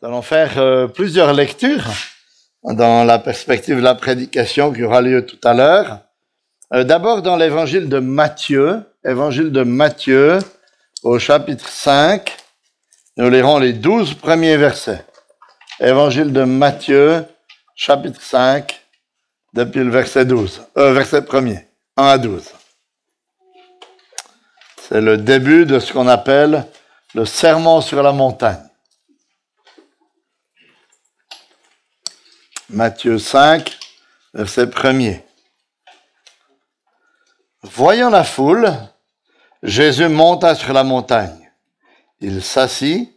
Nous allons faire plusieurs lectures dans la perspective de la prédication qui aura lieu tout à l'heure. D'abord dans l'évangile de Matthieu, au chapitre 5, nous lirons les 12 premiers versets. Évangile de Matthieu, chapitre 5, depuis le verset 1er, 1 à 12. C'est le début de ce qu'on appelle le sermon sur la montagne. Matthieu 5, verset 1er. Voyant la foule, Jésus monta sur la montagne. Il s'assit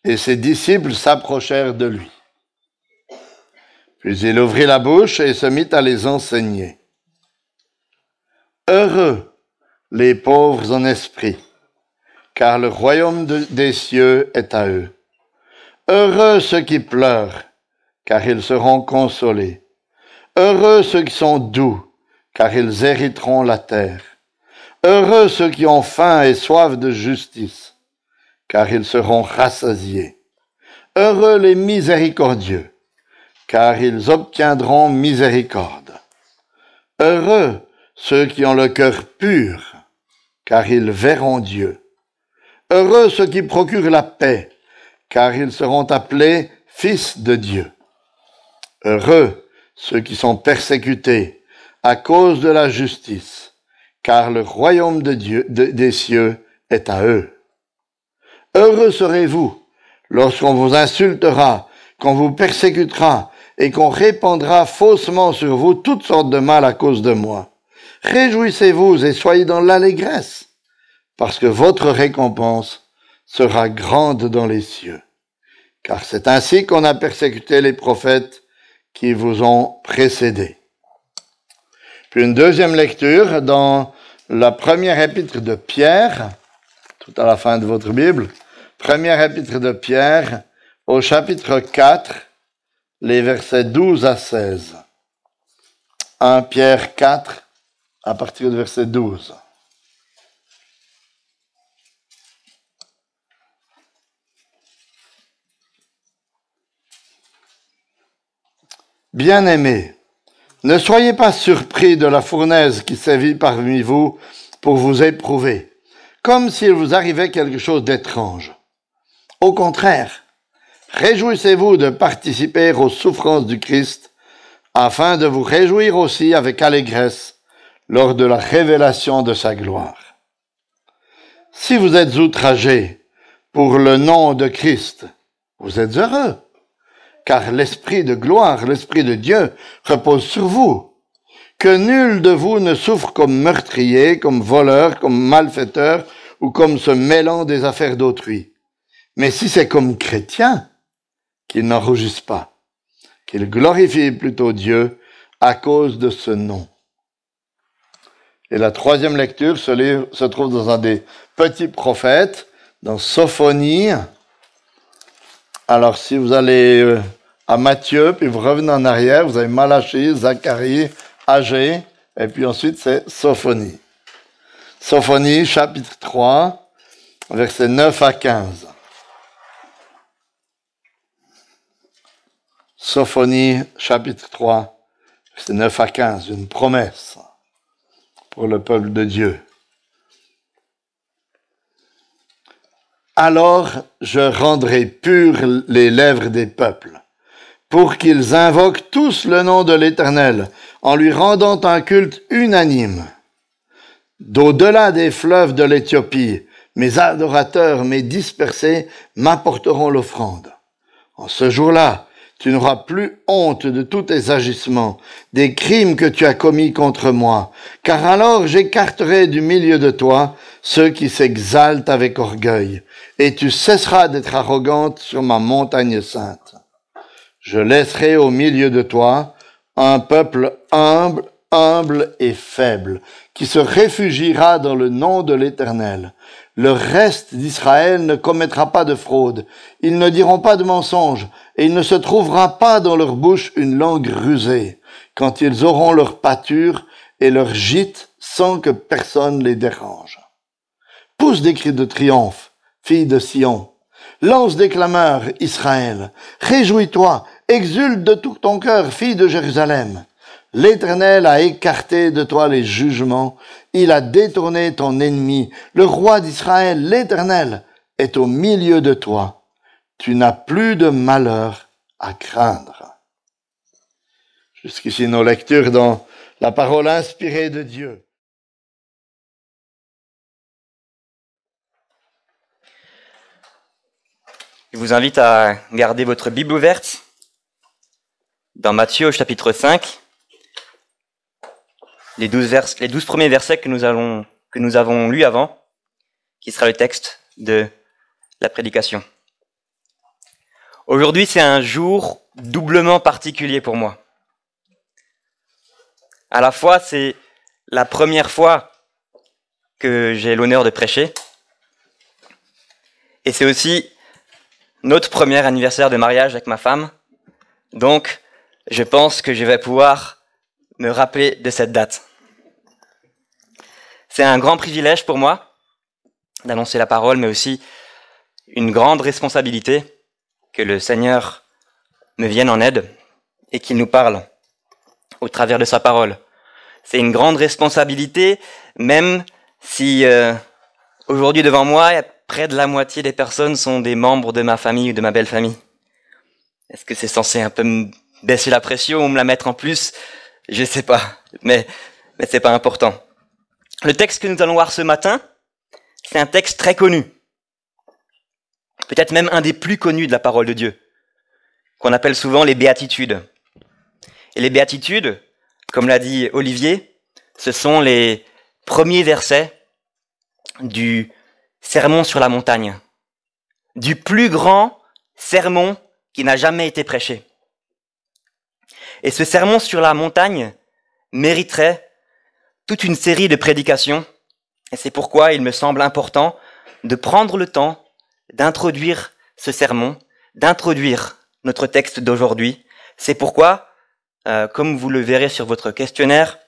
et ses disciples s'approchèrent de lui. Puis il ouvrit la bouche et se mit à les enseigner. Heureux les pauvres en esprit, car le royaume des cieux est à eux. Heureux ceux qui pleurent, car ils seront consolés. Heureux ceux qui sont doux, car ils hériteront la terre. Heureux ceux qui ont faim et soif de justice, car ils seront rassasiés. Heureux les miséricordieux, car ils obtiendront miséricorde. Heureux ceux qui ont le cœur pur, car ils verront Dieu. Heureux ceux qui procurent la paix, car ils seront appelés fils de Dieu. Heureux ceux qui sont persécutés à cause de la justice, car le royaume de Dieu, des cieux est à eux. Heureux serez-vous lorsqu'on vous insultera, qu'on vous persécutera et qu'on répandra faussement sur vous toutes sortes de mal à cause de moi. Réjouissez-vous et soyez dans l'allégresse, parce que votre récompense sera grande dans les cieux. Car c'est ainsi qu'on a persécuté les prophètes qui vous ont précédés. Puis une deuxième lecture dans la première épître de Pierre, tout à la fin de votre Bible, première épître de Pierre, au chapitre 4, les versets 12 à 16. 1 Pierre 4, à partir du verset 12. Bien-aimés, ne soyez pas surpris de la fournaise qui sévit parmi vous pour vous éprouver, comme s'il vous arrivait quelque chose d'étrange. Au contraire, réjouissez-vous de participer aux souffrances du Christ, afin de vous réjouir aussi avec allégresse lors de la révélation de sa gloire. Si vous êtes outragés pour le nom de Christ, vous êtes heureux, car l'Esprit de gloire, l'Esprit de Dieu repose sur vous. Que nul de vous ne souffre comme meurtrier, comme voleur, comme malfaiteur ou comme se mêlant des affaires d'autrui. Mais si c'est comme chrétien, qu'il n'en rougisse pas, qu'il glorifie plutôt Dieu à cause de ce nom. Et la troisième lecture, ce livre se trouve dans un des petits prophètes, dans Sophonie. Alors si vous allez à Matthieu, puis vous revenez en arrière, vous avez Malachie, Zacharie, Agé, et puis ensuite c'est Sophonie. Sophonie, chapitre 3, versets 9 à 15. Sophonie, chapitre 3, versets 9 à 15, une promesse pour le peuple de Dieu. Alors je rendrai pures les lèvres des peuples, pour qu'ils invoquent tous le nom de l'Éternel, en lui rendant un culte unanime. D'au-delà des fleuves de l'Éthiopie, mes adorateurs, mes dispersés, m'apporteront l'offrande. En ce jour-là, tu n'auras plus honte de tous tes agissements, des crimes que tu as commis contre moi, car alors j'écarterai du milieu de toi ceux qui s'exaltent avec orgueil, et tu cesseras d'être arrogante sur ma montagne sainte. Je laisserai au milieu de toi un peuple humble et faible, qui se réfugiera dans le nom de l'Éternel. Le reste d'Israël ne commettra pas de fraude, ils ne diront pas de mensonge, et il ne se trouvera pas dans leur bouche une langue rusée, quand ils auront leur pâture et leur gîte sans que personne les dérange. Pousse des cris de triomphe, fille de Sion, Lance des clameurs, Israël. Réjouis-toi, exulte de tout ton cœur, fille de Jérusalem. L'Éternel a écarté de toi les jugements, il a détourné ton ennemi. Le roi d'Israël, l'Éternel, est au milieu de toi. Tu n'as plus de malheur à craindre. Jusqu'ici nos lectures dans la parole inspirée de Dieu. Je vous invite à garder votre Bible ouverte dans Matthieu au chapitre 5, les 12 premiers versets que nous avons lus avant, qui sera le texte de la prédication. Aujourd'hui, c'est un jour doublement particulier pour moi. À la fois, c'est la première fois que j'ai l'honneur de prêcher, et c'est aussi notre premier anniversaire de mariage avec ma femme. Donc, je pense que je vais pouvoir me rappeler de cette date. C'est un grand privilège pour moi d'annoncer la parole, mais aussi une grande responsabilité que le Seigneur me vienne en aide et qu'il nous parle au travers de sa parole. C'est une grande responsabilité, même si aujourd'hui devant moi, près de la moitié des personnes sont des membres de ma famille ou de ma belle famille. Est-ce que c'est censé un peu me baisser la pression ou me la mettre en plus? Je sais pas, mais c'est pas important. Le texte que nous allons voir ce matin, c'est un texte très connu. Peut-être même un des plus connus de la parole de Dieu, qu'on appelle souvent les béatitudes. Et les béatitudes, comme l'a dit Olivier, ce sont les premiers versets du sermon sur la montagne, du plus grand sermon qui n'a jamais été prêché. Et ce sermon sur la montagne mériterait toute une série de prédications, et c'est pourquoi il me semble important de prendre le temps d'introduire ce sermon, d'introduire notre texte d'aujourd'hui. C'est pourquoi, comme vous le verrez sur votre questionnaire,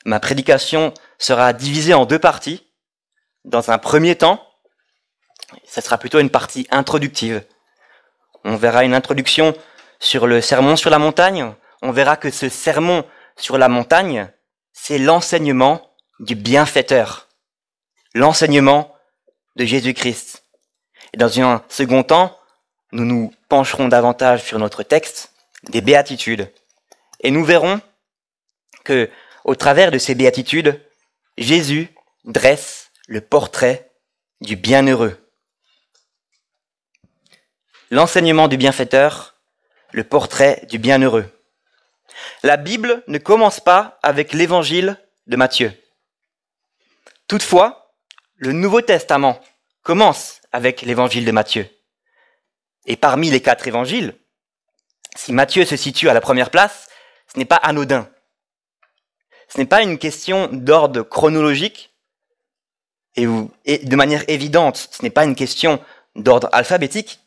ma prédication sera divisée en deux parties. Dans un premier temps, ce sera plutôt une partie introductive. On verra une introduction sur le sermon sur la montagne. On verra que ce sermon sur la montagne, c'est l'enseignement du bienfaiteur, l'enseignement de Jésus-Christ. Et dans un second temps, nous nous pencherons davantage sur notre texte des béatitudes. Et nous verrons que, au travers de ces béatitudes, Jésus dresse le portrait du bienheureux. L'enseignement du bienfaiteur, le portrait du bienheureux. La Bible ne commence pas avec l'évangile de Matthieu. Toutefois, le Nouveau Testament commence avec l'évangile de Matthieu. Et parmi les 4 évangiles, si Matthieu se situe à la première place, ce n'est pas anodin. Ce n'est pas une question d'ordre chronologique et de manière évidente. Ce n'est pas une question d'ordre alphabétique,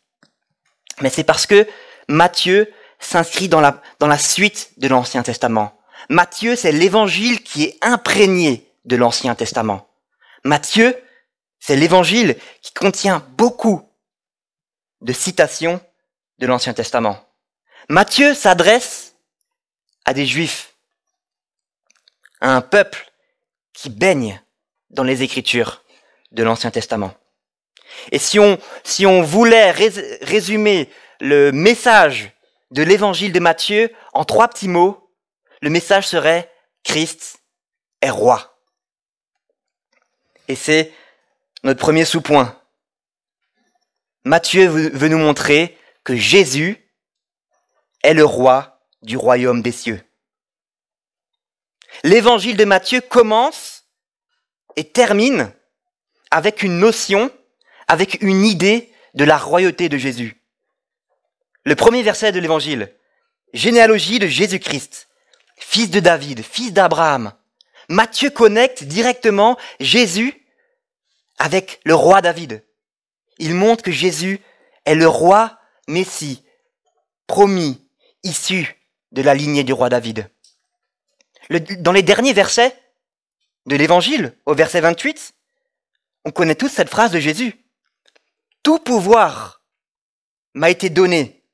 mais c'est parce que Matthieu s'inscrit dans la suite de l'Ancien Testament. Matthieu, c'est l'évangile qui est imprégné de l'Ancien Testament. Matthieu, c'est l'évangile qui contient beaucoup de citations de l'Ancien Testament. Matthieu s'adresse à des Juifs, à un peuple qui baigne dans les Écritures de l'Ancien Testament. Et si on voulait résumer le message de l'évangile de Matthieu en 3 petits mots, le message serait « Christ est roi ». Et c'est notre premier sous-point. Matthieu veut nous montrer que Jésus est le roi du royaume des cieux. L'évangile de Matthieu commence et termine avec une notion, avec une idée de la royauté de Jésus. Le premier verset de l'évangile, généalogie de Jésus-Christ, fils de David, fils d'Abraham. Matthieu connecte directement Jésus avec le roi David. Il montre que Jésus est le roi Messie, promis, issu de la lignée du roi David. Dans les derniers versets de l'évangile, au verset 28, on connaît tous cette phrase de Jésus. tout pouvoir m'a été donné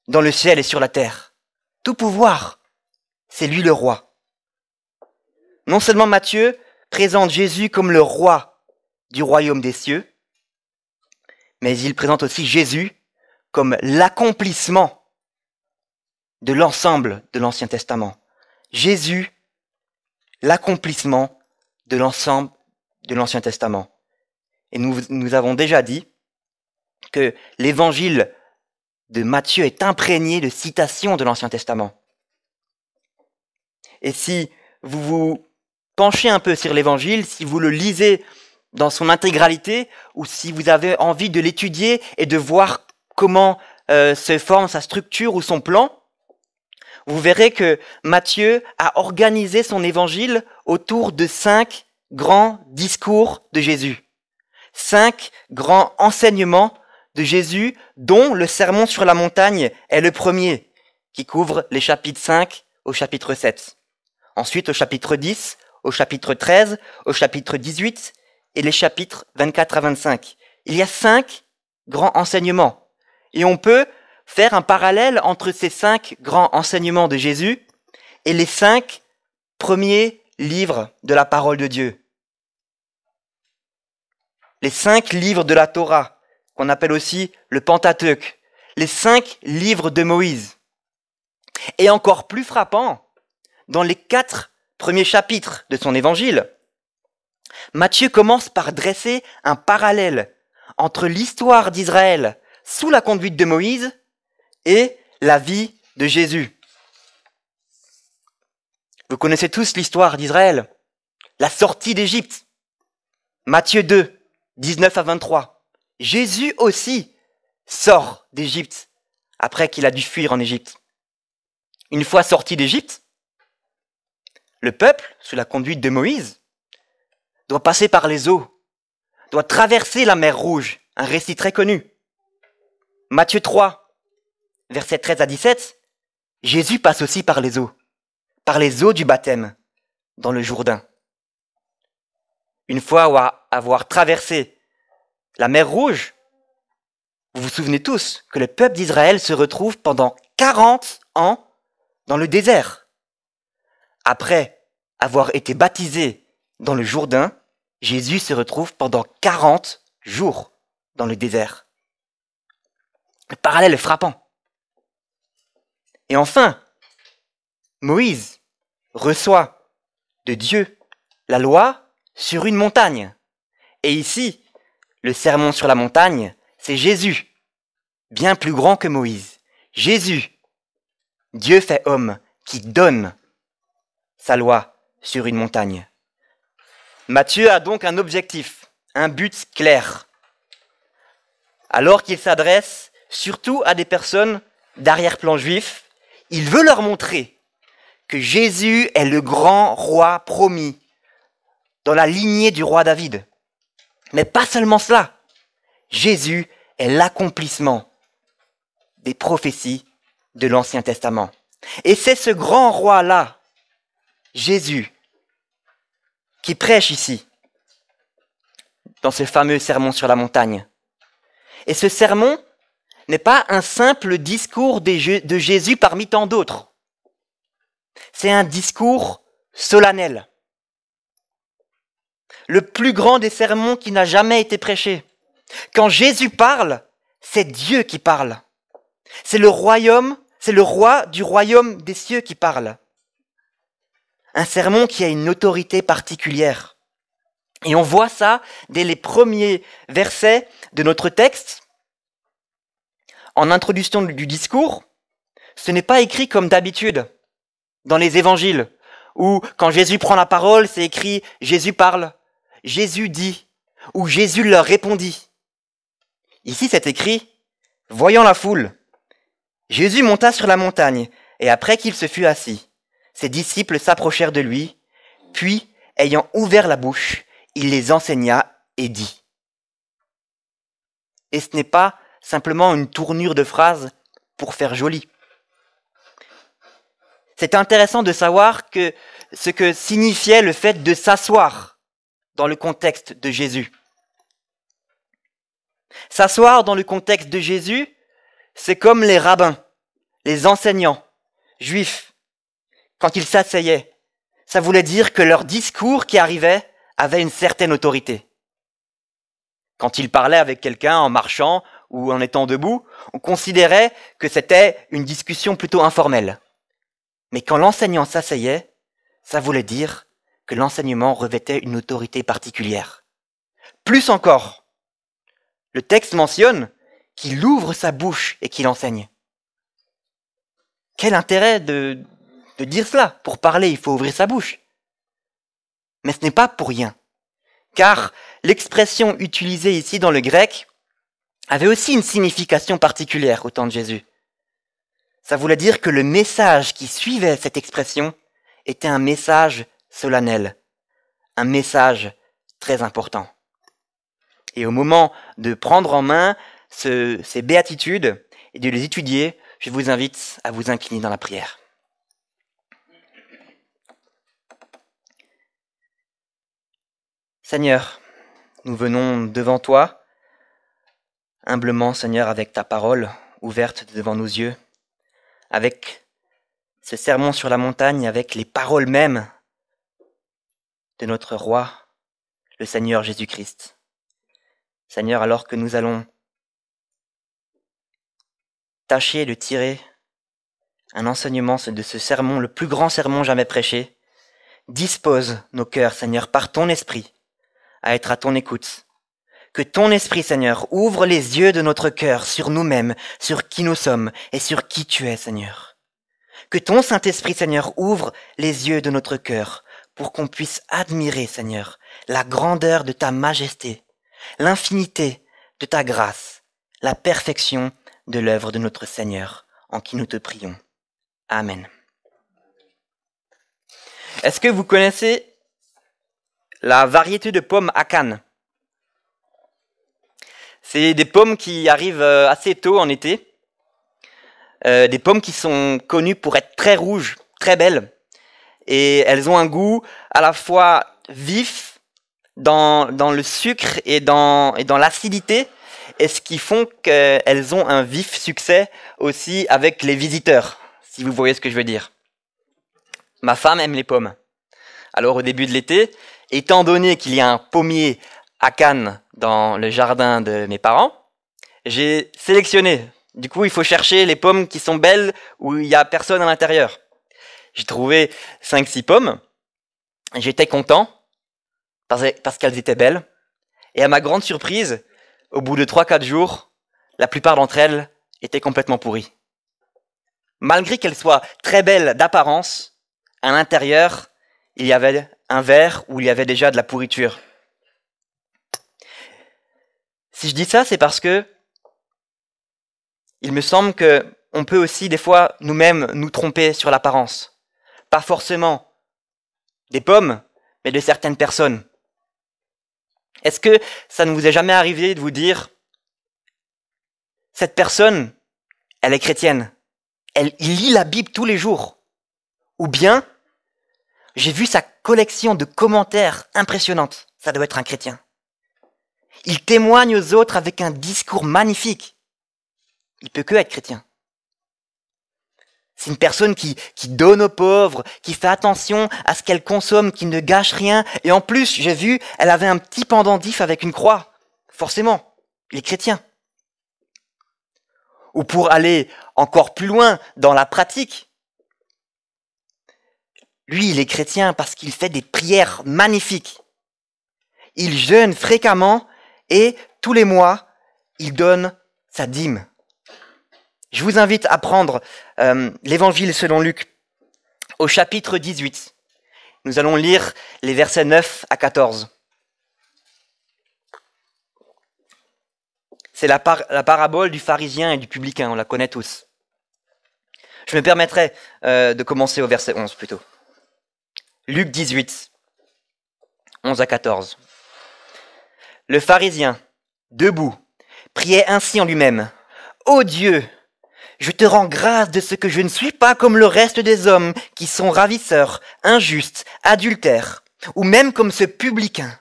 dans le ciel et sur la terre. Tout pouvoir, c'est lui le roi. Non seulement Matthieu présente Jésus comme le roi du royaume des cieux, mais il présente aussi Jésus comme l'accomplissement de l'ensemble de l'Ancien Testament. Jésus, l'accomplissement de l'ensemble de l'Ancien Testament. Et nous avons déjà dit que l'évangile de Matthieu est imprégné de citations de l'Ancien Testament. Et si vous vous penchez un peu sur l'évangile, si vous le lisez dans son intégralité, ou si vous avez envie de l'étudier et de voir comment se forme sa structure ou son plan, vous verrez que Matthieu a organisé son évangile autour de 5 grands discours de Jésus. 5 grands enseignements de Jésus, dont le sermon sur la montagne est le premier, qui couvre les chapitres 5 au chapitre 7. Ensuite, au chapitre 10, au chapitre 13, au chapitre 18 et les chapitres 24 à 25. Il y a 5 grands enseignements. Et on peut faire un parallèle entre ces 5 grands enseignements de Jésus et les 5 premiers livres de la parole de Dieu. Les 5 livres de la Torah, qu'on appelle aussi le Pentateuque. Les 5 livres de Moïse. Et encore plus frappant, dans les 4 premiers chapitres de son évangile, Matthieu commence par dresser un parallèle entre l'histoire d'Israël sous la conduite de Moïse et la vie de Jésus. Vous connaissez tous l'histoire d'Israël, la sortie d'Égypte. Matthieu 2, 19 à 23. Jésus aussi sort d'Égypte après qu'il a dû fuir en Égypte. Une fois sorti d'Égypte, le peuple, sous la conduite de Moïse, doit passer par les eaux, doit traverser la mer Rouge, un récit très connu. Matthieu 3, versets 13 à 17, Jésus passe aussi par les eaux du baptême, dans le Jourdain. Une fois avoir traversé la mer Rouge, vous vous souvenez tous que le peuple d'Israël se retrouve pendant 40 ans dans le désert. Après avoir été baptisé dans le Jourdain, Jésus se retrouve pendant 40 jours dans le désert. Le parallèle est frappant. Et enfin, Moïse reçoit de Dieu la loi sur une montagne. Et ici, le sermon sur la montagne, c'est Jésus, bien plus grand que Moïse. Jésus, Dieu fait homme, qui donne sa loi sur une montagne. Matthieu a donc un objectif, un but clair. Alors qu'il s'adresse surtout à des personnes d'arrière-plan juif, il veut leur montrer que Jésus est le grand roi promis dans la lignée du roi David. Mais pas seulement cela. Jésus est l'accomplissement des prophéties de l'Ancien Testament. Et c'est ce grand roi-là, Jésus, qui prêche ici, dans ce fameux sermon sur la montagne. Et ce sermon n'est pas un simple discours de Jésus parmi tant d'autres. C'est un discours solennel. Le plus grand des sermons qui n'a jamais été prêché. Quand Jésus parle, c'est Dieu qui parle. C'est le roi du royaume des cieux qui parle. Un sermon qui a une autorité particulière. Et on voit ça dès les premiers versets de notre texte. En introduction du discours, ce n'est pas écrit comme d'habitude dans les évangiles, où quand Jésus prend la parole, c'est écrit « Jésus parle »,« Jésus dit » ou « Jésus leur répondit ». Ici, c'est écrit « Voyant la foule, Jésus monta sur la montagne, et après qu'il se fut assis, ses disciples s'approchèrent de lui, puis, ayant ouvert la bouche, il les enseigna et dit. » Et ce n'est pas simplement une tournure de phrase pour faire joli. C'est intéressant de savoir ce que signifiait le fait de s'asseoir dans le contexte de Jésus. S'asseoir dans le contexte de Jésus, c'est comme les rabbins, les enseignants juifs. Quand ils s'asseyaient, ça voulait dire que leur discours qui arrivait avait une certaine autorité. Quand ils parlaient avec quelqu'un en marchant ou en étant debout, on considérait que c'était une discussion plutôt informelle. Mais quand l'enseignant s'asseyait, ça voulait dire que l'enseignement revêtait une autorité particulière. Plus encore, le texte mentionne qu'il ouvre sa bouche et qu'il enseigne. Quel intérêt de dire cela? Pour parler, il faut ouvrir sa bouche. Mais ce n'est pas pour rien, car l'expression utilisée ici dans le grec avait aussi une signification particulière au temps de Jésus. Ça voulait dire que le message qui suivait cette expression était un message solennel, un message très important. Et au moment de prendre en main ces béatitudes et de les étudier, je vous invite à vous incliner dans la prière. Seigneur, nous venons devant toi, humblement, Seigneur, avec ta parole ouverte devant nos yeux, avec ce sermon sur la montagne, avec les paroles mêmes de notre roi, le Seigneur Jésus-Christ. Seigneur, alors que nous allons tâcher de tirer un enseignement de ce sermon, le plus grand sermon jamais prêché, dispose nos cœurs, Seigneur, par ton esprit, à être à ton écoute. Que ton esprit, Seigneur, ouvre les yeux de notre cœur sur nous-mêmes, sur qui nous sommes et sur qui tu es, Seigneur. Que ton Saint-Esprit, Seigneur, ouvre les yeux de notre cœur pour qu'on puisse admirer, Seigneur, la grandeur de ta majesté, l'infinité de ta grâce, la perfection de l'œuvre de notre Seigneur, en qui nous te prions. Amen. Est-ce que vous connaissez la variété de pommes Akan? C'est des pommes qui arrivent assez tôt en été. Des pommes qui sont connues pour être très rouges, très belles. Et elles ont un goût à la fois vif dans le sucre et dans l'acidité. Et ce qui font qu'elles ont un vif succès aussi avec les visiteurs, si vous voyez ce que je veux dire. Ma femme aime les pommes. Alors au début de l'été, étant donné qu'il y a un pommier à Cannes dans le jardin de mes parents, j'ai sélectionné. Du coup, il faut chercher les pommes qui sont belles où il n'y a personne à l'intérieur. J'ai trouvé 5-6 pommes. J'étais content parce qu'elles étaient belles. Et à ma grande surprise, au bout de 3-4 jours, la plupart d'entre elles étaient complètement pourries. Malgré qu'elles soient très belles d'apparence, à l'intérieur, il y avait un verre où il y avait déjà de la pourriture. Si je dis ça, c'est parce que il me semble que on peut aussi des fois nous-mêmes nous tromper sur l'apparence. Pas forcément des pommes, mais de certaines personnes. Est-ce que ça ne vous est jamais arrivé de vous dire cette personne, elle est chrétienne, il lit la Bible tous les jours, ou bien j'ai vu sa collection de commentaires impressionnante, ça doit être un chrétien. Il témoigne aux autres avec un discours magnifique. Il peut que être chrétien. C'est une personne qui donne aux pauvres, qui fait attention à ce qu'elle consomme, qui ne gâche rien. Et en plus, j'ai vu, elle avait un petit pendentif avec une croix. Forcément, il est chrétien. Ou pour aller encore plus loin dans la pratique, lui, il est chrétien parce qu'il fait des prières magnifiques. Il jeûne fréquemment et tous les mois, il donne sa dîme. Je vous invite à prendre l'évangile selon Luc au chapitre 18. Nous allons lire les versets 9 à 14. C'est la parabole du pharisien et du publicain, on la connaît tous. Je me permettrai de commencer au verset 11 plutôt. Luc 18, 11 à 14. Le pharisien, debout, priait ainsi en lui-même. « Ô Dieu, je te rends grâce de ce que je ne suis pas comme le reste des hommes qui sont ravisseurs, injustes, adultères, ou même comme ce publicain.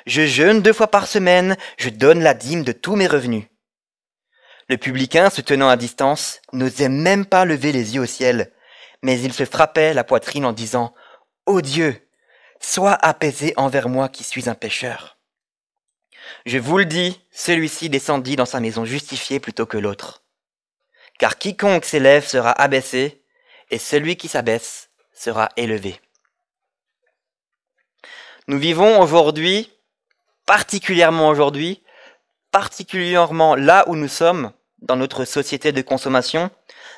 Je jeûne 2 fois par semaine, je donne la dîme de tous mes revenus. » Le publicain, se tenant à distance, n'osait même pas lever les yeux au ciel, mais il se frappait la poitrine en disant « Ô Dieu, sois apaisé envers moi qui suis un pécheur. » Je vous le dis, celui-ci descendit dans sa maison justifié plutôt que l'autre. Car quiconque s'élève sera abaissé, et celui qui s'abaisse sera élevé. Nous vivons aujourd'hui, particulièrement là où nous sommes, dans notre société de consommation,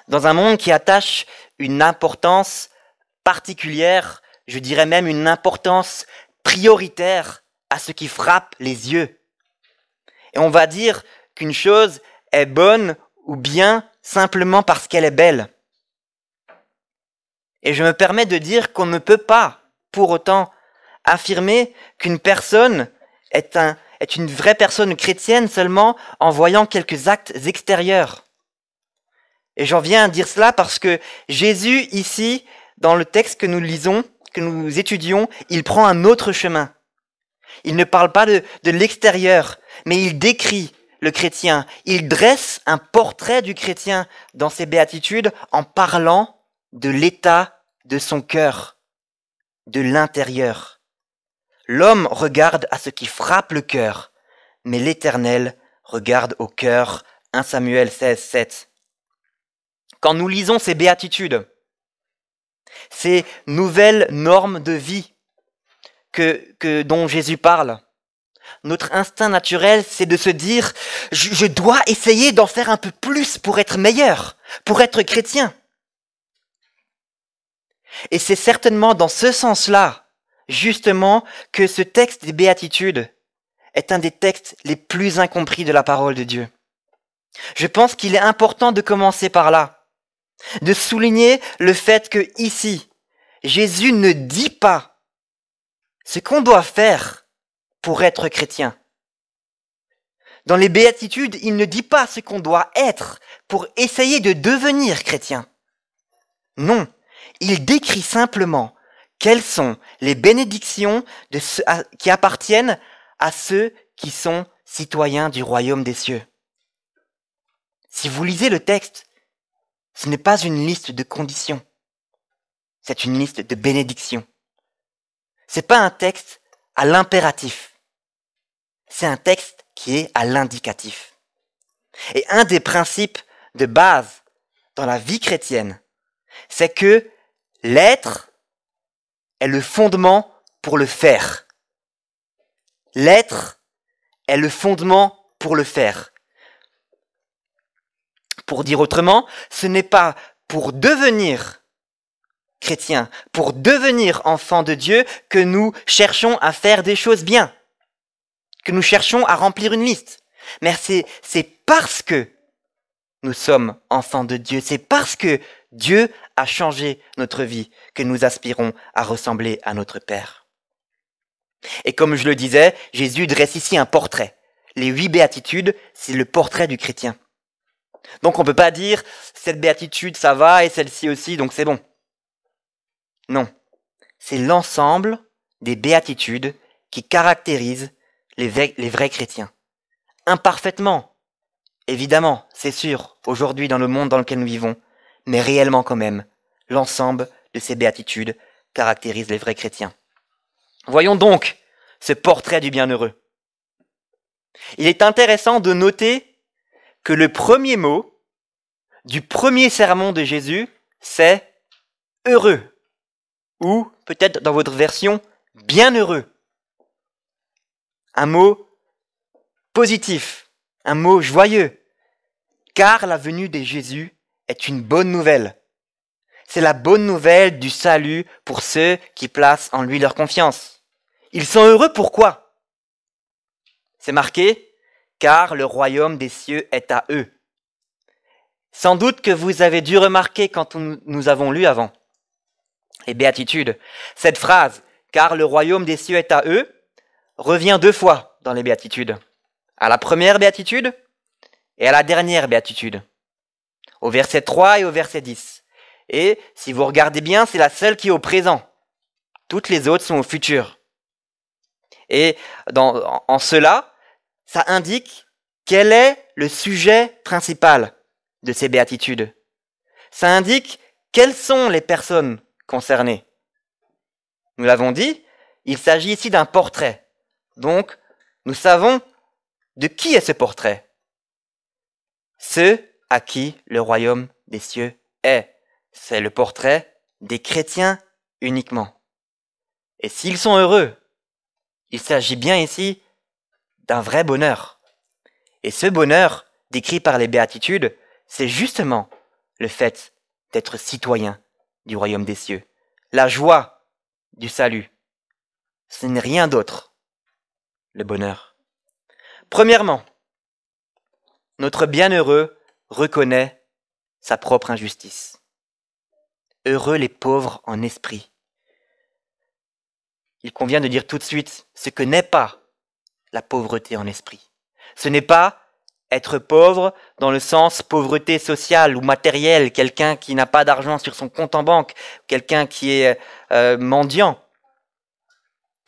dans un monde qui attache une importance particulière, je dirais même une importance prioritaire à ce qui frappe les yeux. Et on va dire qu'une chose est bonne ou bien simplement parce qu'elle est belle. Et je me permets de dire qu'on ne peut pas, pour autant, affirmer qu'une personne est une vraie personne chrétienne seulement en voyant quelques actes extérieurs. Et j'en viens à dire cela parce que Jésus, ici, dans le texte que nous lisons, que nous étudions, il prend un autre chemin. Il ne parle pas de l'extérieur, mais il décrit le chrétien. Il dresse un portrait du chrétien dans ses béatitudes en parlant de l'état de son cœur, de l'intérieur. L'homme regarde à ce qui frappe le cœur, mais l'Éternel regarde au cœur. 1 Samuel 16, 7. Quand nous lisons ces béatitudes, ces nouvelles normes de vie dont Jésus parle, notre instinct naturel, c'est de se dire « je dois essayer d'en faire un peu plus pour être meilleur, pour être chrétien ». Et c'est certainement dans ce sens-là, justement, que ce texte des béatitudes est un des textes les plus incompris de la parole de Dieu. Je pense qu'il est important de commencer par là, de souligner le fait que ici, Jésus ne dit pas ce qu'on doit faire pour être chrétien. Dans les béatitudes, il ne dit pas ce qu'on doit être pour essayer de devenir chrétien. Non, il décrit simplement quelles sont les bénédictions qui appartiennent à ceux qui sont citoyens du royaume des cieux. Si vous lisez le texte, ce n'est pas une liste de conditions, c'est une liste de bénédictions. C'est pas un texte à l'impératif, c'est un texte qui est à l'indicatif. Et un des principes de base dans la vie chrétienne, c'est que l'être est le fondement pour le faire. L'être est le fondement pour le faire. Pour dire autrement, ce n'est pas pour devenir chrétien, pour devenir enfant de Dieu que nous cherchons à faire des choses bien, que nous cherchons à remplir une liste. Mais c'est parce que nous sommes enfants de Dieu, c'est parce que Dieu a changé notre vie que nous aspirons à ressembler à notre Père. Et comme je le disais, Jésus dresse ici un portrait. Les 8 béatitudes, c'est le portrait du chrétien. Donc on ne peut pas dire cette béatitude ça va et celle-ci aussi, donc c'est bon. Non, c'est l'ensemble des béatitudes qui caractérisent les vrais chrétiens. Imparfaitement, évidemment, c'est sûr, aujourd'hui dans le monde dans lequel nous vivons, mais réellement quand même, l'ensemble de ces béatitudes caractérise les vrais chrétiens. Voyons donc ce portrait du bienheureux. Il est intéressant de noter que le premier mot du premier sermon de Jésus, c'est « heureux » ou peut-être dans votre version « bienheureux ». Un mot positif, un mot joyeux, car la venue de Jésus est une bonne nouvelle. C'est la bonne nouvelle du salut pour ceux qui placent en lui leur confiance. Ils sont heureux pourquoi ? C'est marqué « car le royaume des cieux est à eux ». Sans doute que vous avez dû remarquer quand nous avons lu avant les béatitudes, cette phrase « car le royaume des cieux est à eux » revient 2 fois dans les béatitudes. À la première béatitude et à la dernière béatitude. Au verset 3 et au verset 10. Et si vous regardez bien, c'est la seule qui est au présent. Toutes les autres sont au futur. Et en cela, ça indique quel est le sujet principal de ces béatitudes. Ça indique quelles sont les personnes concernées. Nous l'avons dit, il s'agit ici d'un portrait. Donc, nous savons de qui est ce portrait. Ceux à qui le royaume des cieux est. C'est le portrait des chrétiens uniquement. Et s'ils sont heureux, il s'agit bien ici d'un vrai bonheur. Et ce bonheur, décrit par les béatitudes, c'est justement le fait d'être citoyen du royaume des cieux. La joie du salut. Ce n'est rien d'autre, le bonheur. Premièrement, notre bienheureux reconnaît sa propre injustice. Heureux les pauvres en esprit. Il convient de dire tout de suite ce que n'est pas la pauvreté en esprit. Ce n'est pas être pauvre dans le sens pauvreté sociale ou matérielle, quelqu'un qui n'a pas d'argent sur son compte en banque, quelqu'un qui est mendiant.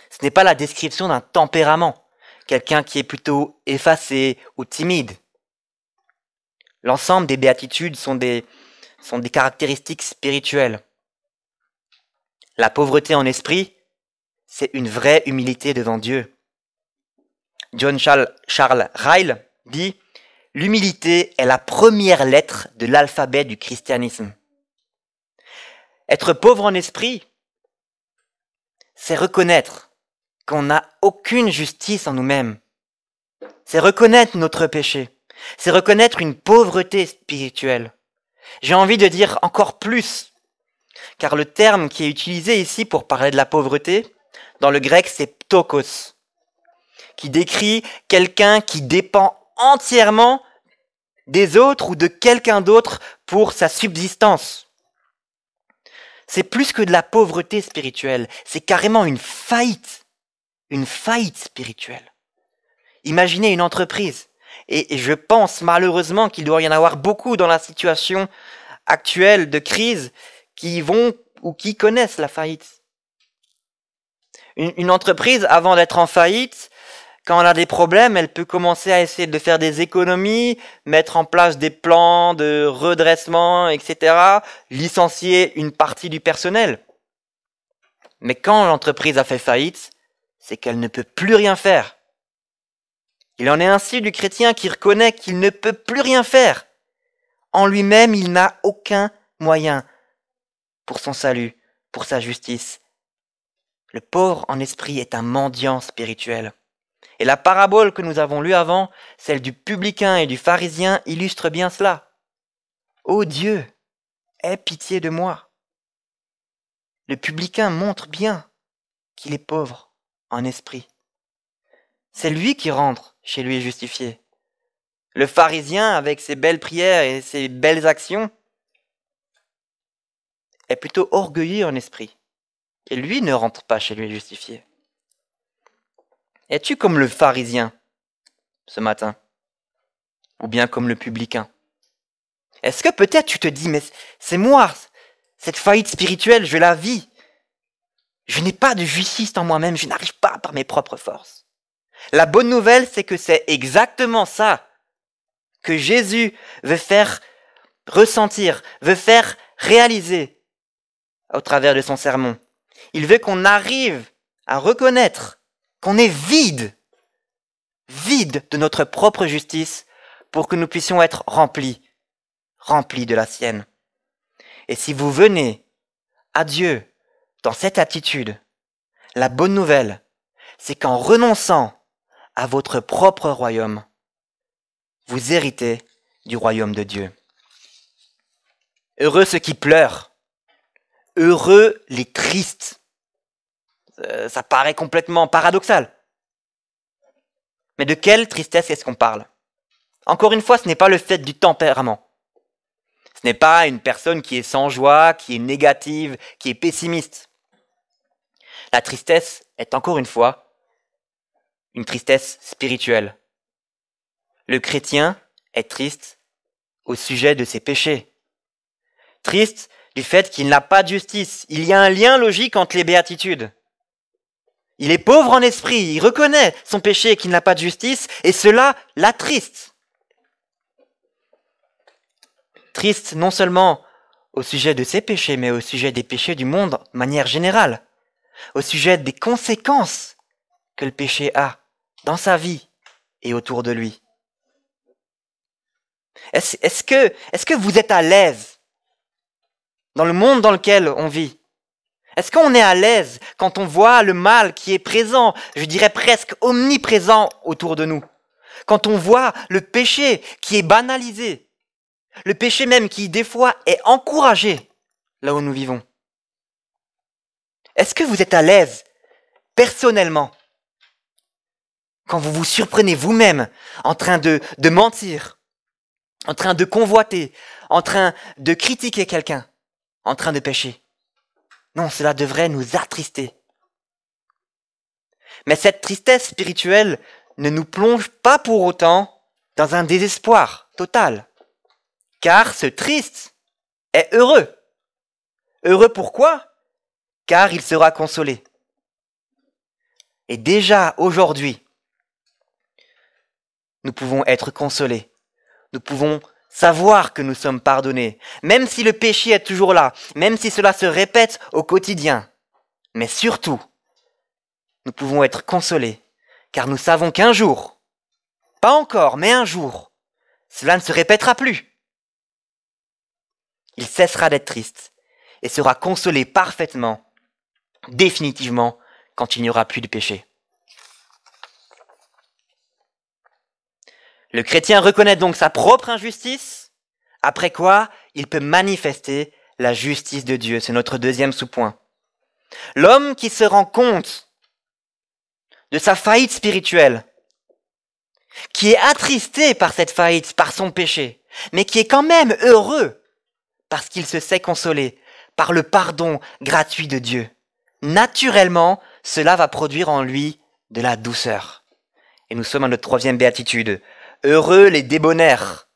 Ce n'est pas la description d'un tempérament, quelqu'un qui est plutôt effacé ou timide. L'ensemble des béatitudes sont des caractéristiques spirituelles. La pauvreté en esprit, c'est une vraie humilité devant Dieu. John Charles Ryle dit « L'humilité est la première lettre de l'alphabet du christianisme. » Être pauvre en esprit, c'est reconnaître qu'on n'a aucune justice en nous-mêmes. C'est reconnaître notre péché. C'est reconnaître une pauvreté spirituelle. J'ai envie de dire encore plus, car le terme qui est utilisé ici pour parler de la pauvreté, dans le grec, c'est ptokos, qui décrit quelqu'un qui dépend entièrement des autres ou de quelqu'un d'autre pour sa subsistance. C'est plus que de la pauvreté spirituelle, c'est carrément une faillite spirituelle. Imaginez une entreprise, et je pense malheureusement qu'il doit y en avoir beaucoup dans la situation actuelle de crise qui vont ou qui connaissent la faillite. Une entreprise, avant d'être en faillite, quand elle a des problèmes, elle peut commencer à essayer de faire des économies, mettre en place des plans de redressement, etc., licencier une partie du personnel. Mais quand l'entreprise a fait faillite, c'est qu'elle ne peut plus rien faire. Il en est ainsi du chrétien qui reconnaît qu'il ne peut plus rien faire. En lui-même, il n'a aucun moyen pour son salut, pour sa justice. Le pauvre en esprit est un mendiant spirituel. Et la parabole que nous avons lue avant, celle du publicain et du pharisien, illustre bien cela. Ô Dieu, aie pitié de moi. Le publicain montre bien qu'il est pauvre en esprit. C'est lui qui rentre chez lui justifié. Le pharisien, avec ses belles prières et ses belles actions, est plutôt orgueilleux en esprit. Et lui ne rentre pas chez lui justifié. Es-tu comme le pharisien ce matin? Ou bien comme le publicain? Est-ce que peut-être tu te dis, mais c'est moi, cette faillite spirituelle, je la vis. Je n'ai pas de justice en moi-même, je n'arrive pas par mes propres forces. La bonne nouvelle, c'est que c'est exactement ça que Jésus veut faire ressentir, veut faire réaliser au travers de son sermon. Il veut qu'on arrive à reconnaître qu'on est vide de notre propre justice pour que nous puissions être remplis de la sienne. Et si vous venez à Dieu dans cette attitude, la bonne nouvelle, c'est qu'en renonçant à votre propre royaume, vous héritez du royaume de Dieu. Heureux ceux qui pleurent, heureux les tristes. Ça paraît complètement paradoxal. Mais de quelle tristesse est-ce qu'on parle? Encore une fois, ce n'est pas le fait du tempérament. Ce n'est pas une personne qui est sans joie, qui est négative, qui est pessimiste. La tristesse est encore une fois une tristesse spirituelle. Le chrétien est triste au sujet de ses péchés. Triste du fait qu'il n'a pas de justice. Il y a un lien logique entre les béatitudes. Il est pauvre en esprit, il reconnaît son péché et qu'il n'a pas de justice, et cela l'attriste. Triste non seulement au sujet de ses péchés, mais au sujet des péchés du monde de manière générale, au sujet des conséquences que le péché a dans sa vie et autour de lui. Est-ce que vous êtes à l'aise dans le monde dans lequel on vit? Est-ce qu'on est à l'aise quand on voit le mal qui est présent, je dirais presque omniprésent autour de nous? Quand on voit le péché qui est banalisé, le péché même qui des fois est encouragé là où nous vivons? Est-ce que vous êtes à l'aise personnellement quand vous vous surprenez vous-même en train de mentir, en train de convoiter, en train de critiquer quelqu'un, en train de pécher? Non, cela devrait nous attrister. Mais cette tristesse spirituelle ne nous plonge pas pour autant dans un désespoir total. Car ce triste est heureux. Heureux pourquoi? Car il sera consolé. Et déjà aujourd'hui, nous pouvons être consolés. Nous pouvons savoir que nous sommes pardonnés, même si le péché est toujours là, même si cela se répète au quotidien. Mais surtout, nous pouvons être consolés, car nous savons qu'un jour, pas encore, mais un jour, cela ne se répétera plus. Il cessera d'être triste et sera consolé parfaitement, définitivement, quand il n'y aura plus de péché. Le chrétien reconnaît donc sa propre injustice, après quoi il peut manifester la justice de Dieu. C'est notre deuxième sous-point. L'homme qui se rend compte de sa faillite spirituelle, qui est attristé par cette faillite, par son péché, mais qui est quand même heureux parce qu'il se sait consolé par le pardon gratuit de Dieu. Naturellement, cela va produire en lui de la douceur. Et nous sommes à notre troisième béatitude. Heureux les débonnaires.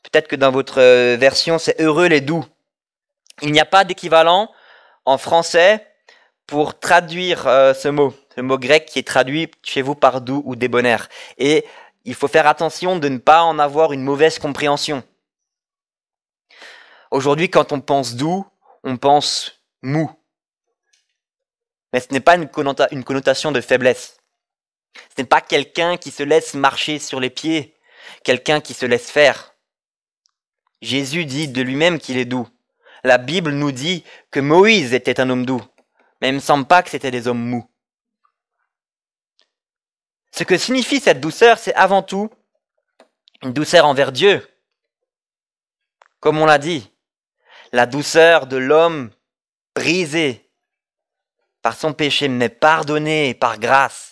Peut-être que dans votre version, c'est heureux les doux. Il n'y a pas d'équivalent en français pour traduire ce mot grec qui est traduit chez vous par doux ou débonnaire. Et il faut faire attention de ne pas en avoir une mauvaise compréhension. Aujourd'hui, quand on pense doux, on pense mou. Mais ce n'est pas une connotation de faiblesse. Ce n'est pas quelqu'un qui se laisse marcher sur les pieds, quelqu'un qui se laisse faire. Jésus dit de lui-même qu'il est doux. La Bible nous dit que Moïse était un homme doux, mais il ne me semble pas que c'était des hommes mous. Ce que signifie cette douceur, c'est avant tout une douceur envers Dieu. Comme on l'a dit, la douceur de l'homme brisé par son péché, mais pardonné par grâce,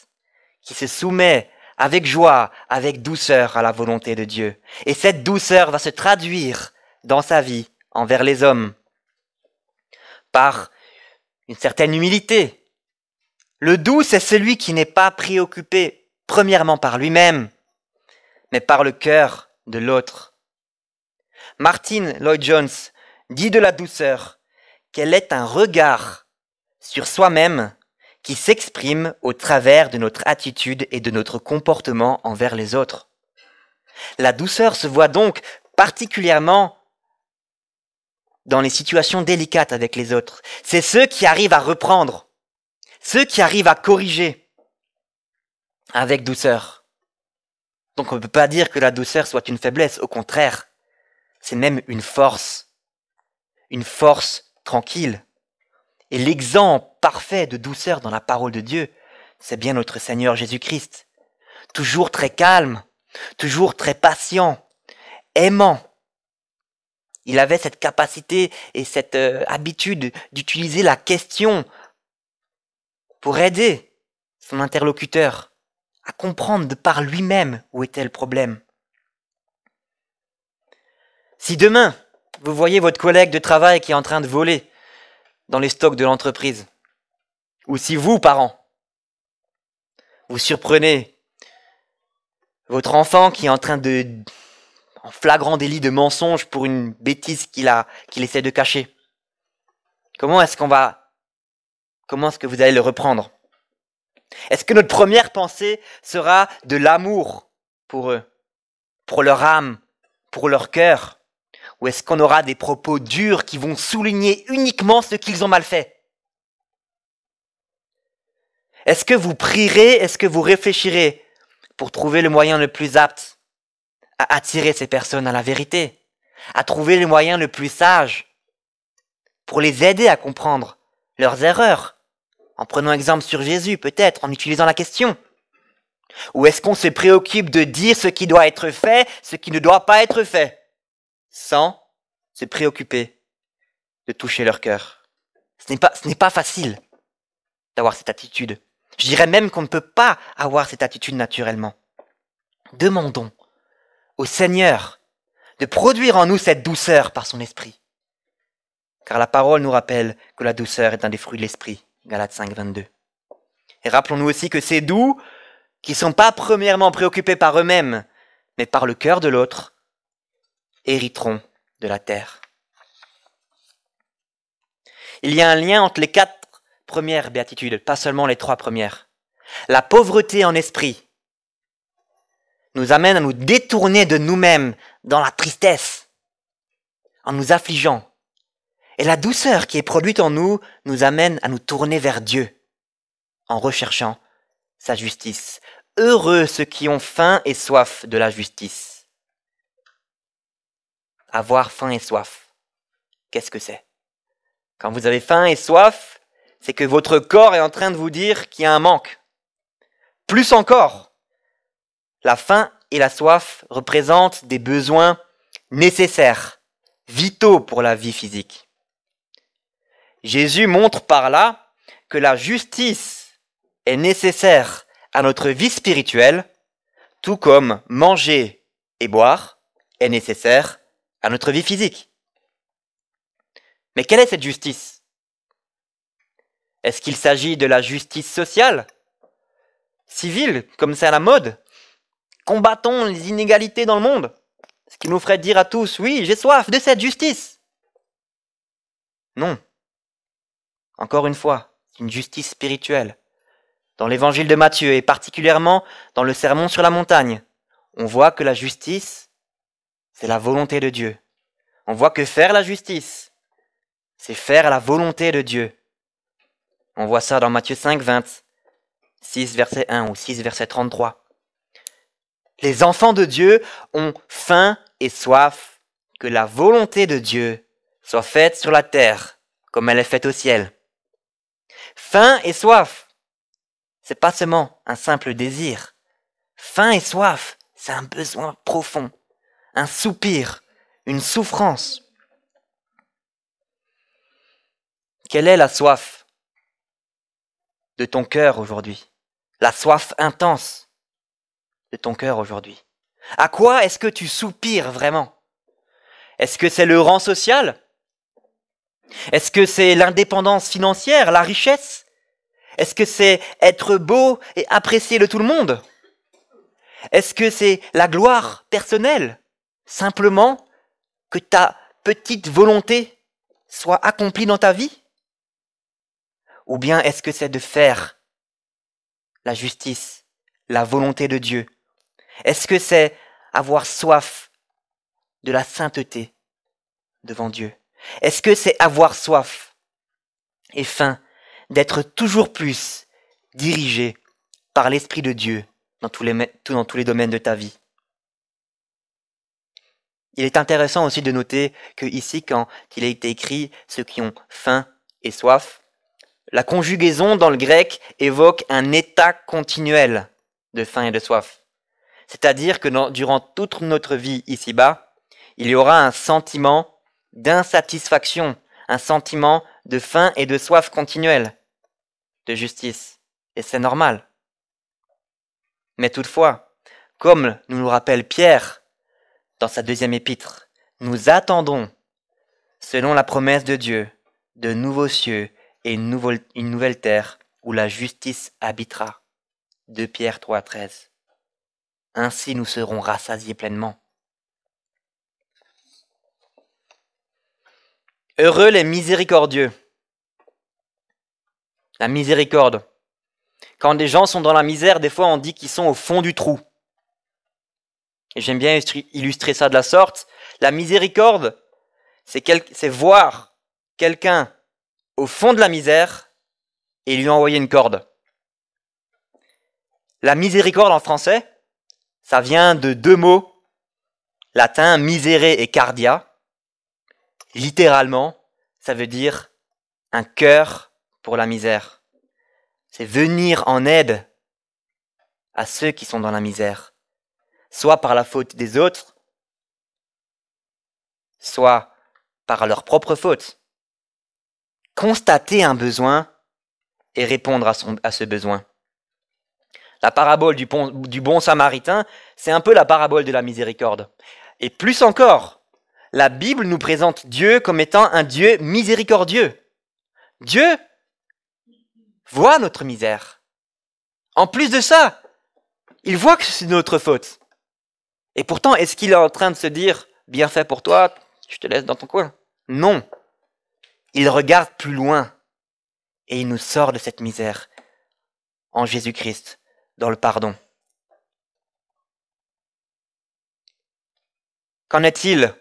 qui se soumet avec joie, avec douceur à la volonté de Dieu. Et cette douceur va se traduire dans sa vie envers les hommes par une certaine humilité. Le doux, c'est celui qui n'est pas préoccupé premièrement par lui-même, mais par le cœur de l'autre. Martyn Lloyd-Jones dit de la douceur qu'elle est un regard sur soi-même qui s'exprime au travers de notre attitude et de notre comportement envers les autres. La douceur se voit donc particulièrement dans les situations délicates avec les autres. C'est ceux qui arrivent à reprendre, ceux qui arrivent à corriger avec douceur. Donc on ne peut pas dire que la douceur soit une faiblesse, au contraire, c'est même une force tranquille. Et l'exemple parfait de douceur dans la parole de Dieu, c'est bien notre Seigneur Jésus-Christ. Toujours très calme, toujours très patient, aimant. Il avait cette capacité et cette habitude d'utiliser la question pour aider son interlocuteur à comprendre de par lui-même où était le problème. Si demain, vous voyez votre collègue de travail qui est en train de voler dans les stocks de l'entreprise, ou si vous, parents, vous surprenez votre enfant qui est en train en flagrant délit de mensonge pour une bêtise qu'il essaie de cacher, comment est-ce que vous allez le reprendre? Est-ce que notre première pensée sera de l'amour pour eux, pour leur âme, pour leur cœur? Ou est-ce qu'on aura des propos durs qui vont souligner uniquement ce qu'ils ont mal fait? Est-ce que vous prierez, est-ce que vous réfléchirez pour trouver le moyen le plus apte à attirer ces personnes à la vérité, à trouver le moyen le plus sage pour les aider à comprendre leurs erreurs, en prenant exemple sur Jésus peut-être, en utilisant la question? Ou est-ce qu'on se préoccupe de dire ce qui doit être fait, ce qui ne doit pas être fait, sans se préoccuper de toucher leur cœur? Ce n'est pas facile d'avoir cette attitude. Je dirais même qu'on ne peut pas avoir cette attitude naturellement. Demandons au Seigneur de produire en nous cette douceur par son esprit. Car la parole nous rappelle que la douceur est un des fruits de l'esprit. Galates 5, 22. Et rappelons-nous aussi que ces doux, qui ne sont pas premièrement préoccupés par eux-mêmes, mais par le cœur de l'autre, hériteront de la terre. Il y a un lien entre les 4 premières béatitudes, pas seulement les 3 premières. La pauvreté en esprit nous amène à nous détourner de nous-mêmes dans la tristesse, en nous affligeant. Et la douceur qui est produite en nous nous amène à nous tourner vers Dieu, en recherchant sa justice. Heureux ceux qui ont faim et soif de la justice. Avoir faim et soif, qu'est-ce que c'est? Quand vous avez faim et soif, c'est que votre corps est en train de vous dire qu'il y a un manque. Plus encore, la faim et la soif représentent des besoins nécessaires, vitaux pour la vie physique. Jésus montre par là que la justice est nécessaire à notre vie spirituelle, tout comme manger et boire est nécessaire à notre vie physique. Mais quelle est cette justice? Est-ce qu'il s'agit de la justice sociale, civile, comme c'est à la mode? Combattons les inégalités dans le monde, ce qui nous ferait dire à tous, oui, j'ai soif de cette justice. Non. Encore une fois, c'est une justice spirituelle. Dans l'évangile de Matthieu et particulièrement dans le sermon sur la montagne, on voit que la justice, c'est la volonté de Dieu. On voit que faire la justice, c'est faire la volonté de Dieu. On voit ça dans Matthieu 5, 20, 6 verset 1 ou 6 verset 33. Les enfants de Dieu ont faim et soif que la volonté de Dieu soit faite sur la terre comme elle est faite au ciel. Faim et soif, c'est pas seulement un simple désir. Faim et soif, c'est un besoin profond, un soupir, une souffrance. Quelle est la soif de ton cœur aujourd'hui? La soif intense de ton cœur aujourd'hui? À quoi est-ce que tu soupires vraiment? Est-ce que c'est le rang social? Est-ce que c'est l'indépendance financière, la richesse? Est-ce que c'est être beau et apprécié de tout le monde? Est-ce que c'est la gloire personnelle? Simplement que ta petite volonté soit accomplie dans ta vie? Ou bien est-ce que c'est de faire la justice, la volonté de Dieu? Est-ce que c'est avoir soif de la sainteté devant Dieu? Est-ce que c'est avoir soif et faim d'être toujours plus dirigé par l'Esprit de Dieu dans tous les domaines de ta vie? Il est intéressant aussi de noter que ici, quand il a été écrit « ceux qui ont faim et soif », la conjugaison dans le grec évoque un état continuel de faim et de soif. C'est-à-dire que durant toute notre vie ici-bas, il y aura un sentiment d'insatisfaction, un sentiment de faim et de soif continuelle, de justice. Et c'est normal. Mais toutefois, comme nous le rappelle Pierre dans sa 2e épître, nous attendons, selon la promesse de Dieu, de nouveaux cieux et une nouvelle terre où la justice habitera. 2 Pierre 3, 13. Ainsi nous serons rassasiés pleinement. Heureux les miséricordieux. La miséricorde. Quand des gens sont dans la misère, des fois on dit qu'ils sont au fond du trou. Et j'aime bien illustrer ça de la sorte. La miséricorde, c'est voir quelqu'un au fond de la misère et lui envoyer une corde. La miséricorde en français, ça vient de deux mots latins, miserere et cardia. Littéralement, ça veut dire un cœur pour la misère. C'est venir en aide à ceux qui sont dans la misère, soit par la faute des autres, soit par leur propre faute. Constater un besoin et répondre à ce besoin. La parabole du bon samaritain, c'est un peu la parabole de la miséricorde. Et plus encore, la Bible nous présente Dieu comme étant un Dieu miséricordieux. Dieu voit notre misère. En plus de ça, il voit que c'est notre faute. Et pourtant, est-ce qu'il est en train de se dire « Bien fait pour toi, je te laisse dans ton coin » ? Non. Il regarde plus loin et il nous sort de cette misère en Jésus-Christ, dans le pardon. Qu'en est-il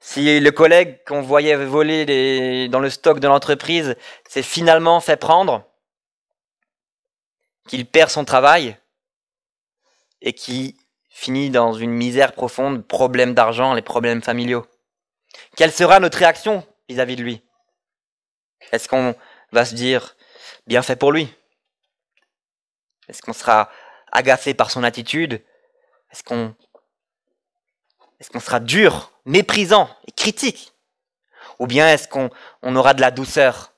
si le collègue qu'on voyait voler dans le stock de l'entreprise s'est finalement fait prendre, qu'il perd son travail et qui finit dans une misère profonde, problèmes d'argent, les problèmes familiaux? Quelle sera notre réaction vis-à-vis de lui? Est-ce qu'on va se dire « bien fait pour lui » ? Est-ce qu'on sera agacé par son attitude? Est-ce qu'on sera dur, méprisant et critique? Ou bien est-ce qu'on aura de la douceur,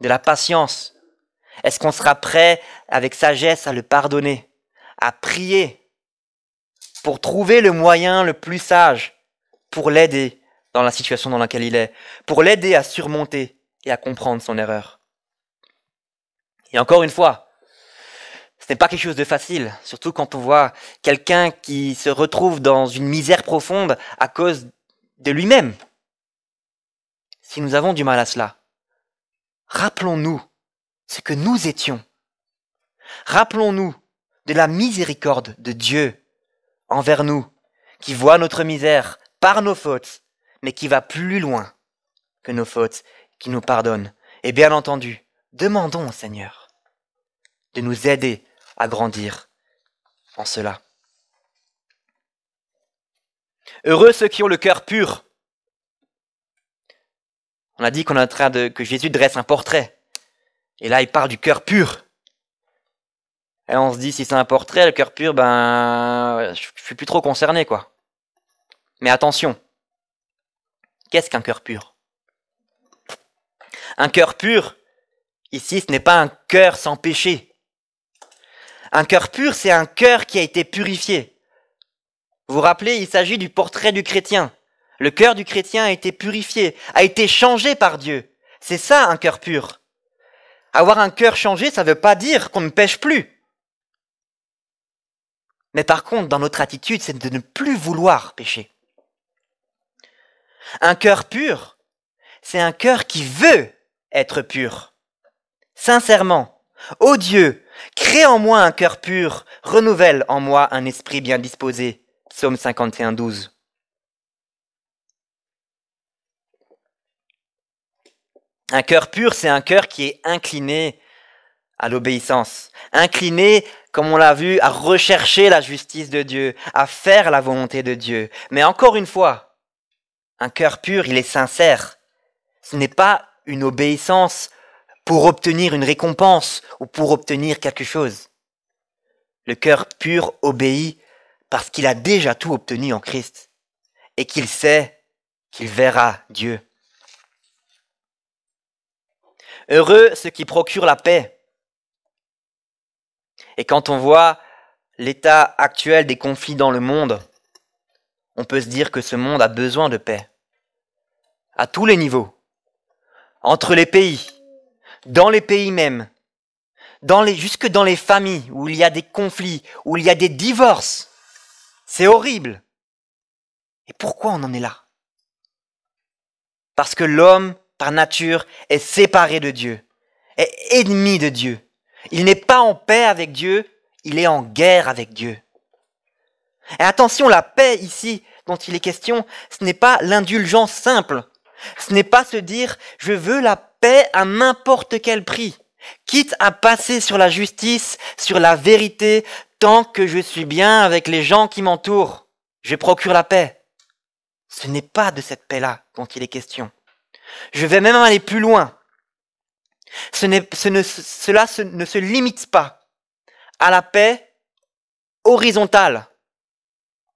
de la patience? Est-ce qu'on sera prêt avec sagesse à le pardonner, à prier pour trouver le moyen le plus sage pour l'aider dans la situation dans laquelle il est, pour l'aider à surmonter et à comprendre son erreur? Et encore une fois, ce n'est pas quelque chose de facile, surtout quand on voit quelqu'un qui se retrouve dans une misère profonde à cause de lui-même. Si nous avons du mal à cela, rappelons-nous ce que nous étions. Rappelons-nous de la miséricorde de Dieu envers nous, qui voit notre misère par nos fautes, mais qui va plus loin que nos fautes, qui nous pardonne. Et bien entendu, demandons au Seigneur de nous aider à grandir en cela. Heureux ceux qui ont le cœur pur. On a dit qu'on est en train que Jésus dresse un portrait. Et là, il parle du cœur pur. Et on se dit, si c'est un portrait, le cœur pur, je suis plus trop concerné, quoi. Mais attention. Qu'est-ce qu'un cœur pur? Un cœur pur, ici, ce n'est pas un cœur sans péché. Un cœur pur, c'est un cœur qui a été purifié. Vous vous rappelez, il s'agit du portrait du chrétien. Le cœur du chrétien a été purifié, a été changé par Dieu. C'est ça un cœur pur. Avoir un cœur changé, ça ne veut pas dire qu'on ne pêche plus. Mais par contre, dans notre attitude, c'est de ne plus vouloir pécher. Un cœur pur, c'est un cœur qui veut être pur. Sincèrement. Ô Dieu, crée en moi un cœur pur, renouvelle en moi un esprit bien disposé. Psaume 51, 12. Un cœur pur, c'est un cœur qui est incliné à l'obéissance, incliné, comme on l'a vu, à rechercher la justice de Dieu, à faire la volonté de Dieu. Mais encore une fois, un cœur pur, il est sincère. Ce n'est pas une obéissance pour obtenir une récompense ou pour obtenir quelque chose. Le cœur pur obéit parce qu'il a déjà tout obtenu en Christ et qu'il sait qu'il verra Dieu. Heureux ceux qui procurent la paix. Et quand on voit l'état actuel des conflits dans le monde, on peut se dire que ce monde a besoin de paix. À tous les niveaux. Entre les pays, dans les pays même, jusque dans les familles où il y a des conflits, où il y a des divorces. C'est horrible. Et pourquoi on en est là? Parce que l'homme, par nature, est séparé de Dieu, est ennemi de Dieu. Il n'est pas en paix avec Dieu, il est en guerre avec Dieu. Et attention, la paix ici dont il est question, ce n'est pas l'indulgence simple. Ce n'est pas se dire « je veux la paix à n'importe quel prix ». Quitte à passer sur la justice, sur la vérité, tant que je suis bien avec les gens qui m'entourent, je procure la paix. Ce n'est pas de cette paix-là dont il est question. Je vais même aller plus loin. Cela ne se limite pas à la paix horizontale,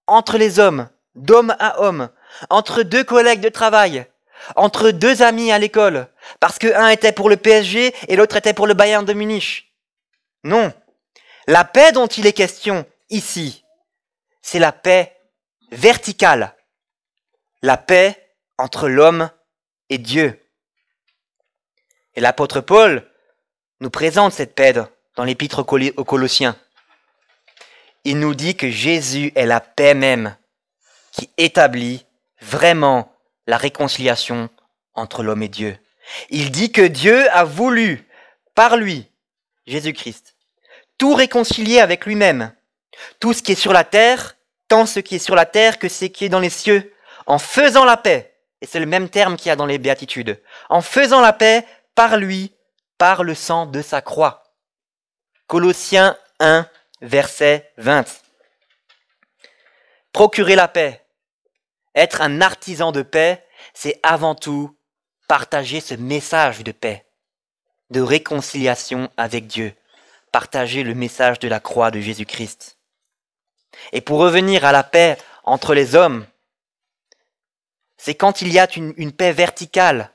entre les hommes, d'homme à homme, entre deux collègues de travail, entre deux amis à l'école, parce que un était pour le PSG et l'autre était pour le Bayern de Munich. Non. La paix dont il est question ici, c'est la paix verticale. La paix entre l'homme et Dieu. Et l'apôtre Paul nous présente cette paix dans l'épître aux Colossiens. Il nous dit que Jésus est la paix même qui établit vraiment la réconciliation entre l'homme et Dieu. Il dit que Dieu a voulu, par lui, Jésus-Christ, tout réconcilier avec lui-même. Tout ce qui est sur la terre, tant ce qui est sur la terre que ce qui est dans les cieux, en faisant la paix. Et c'est le même terme qu'il y a dans les béatitudes. En faisant la paix par lui, par le sang de sa croix. Colossiens 1, verset 20. Procurer la paix, être un artisan de paix, c'est avant tout partager ce message de paix, de réconciliation avec Dieu, partager le message de la croix de Jésus-Christ. Et pour revenir à la paix entre les hommes, c'est quand il y a une paix verticale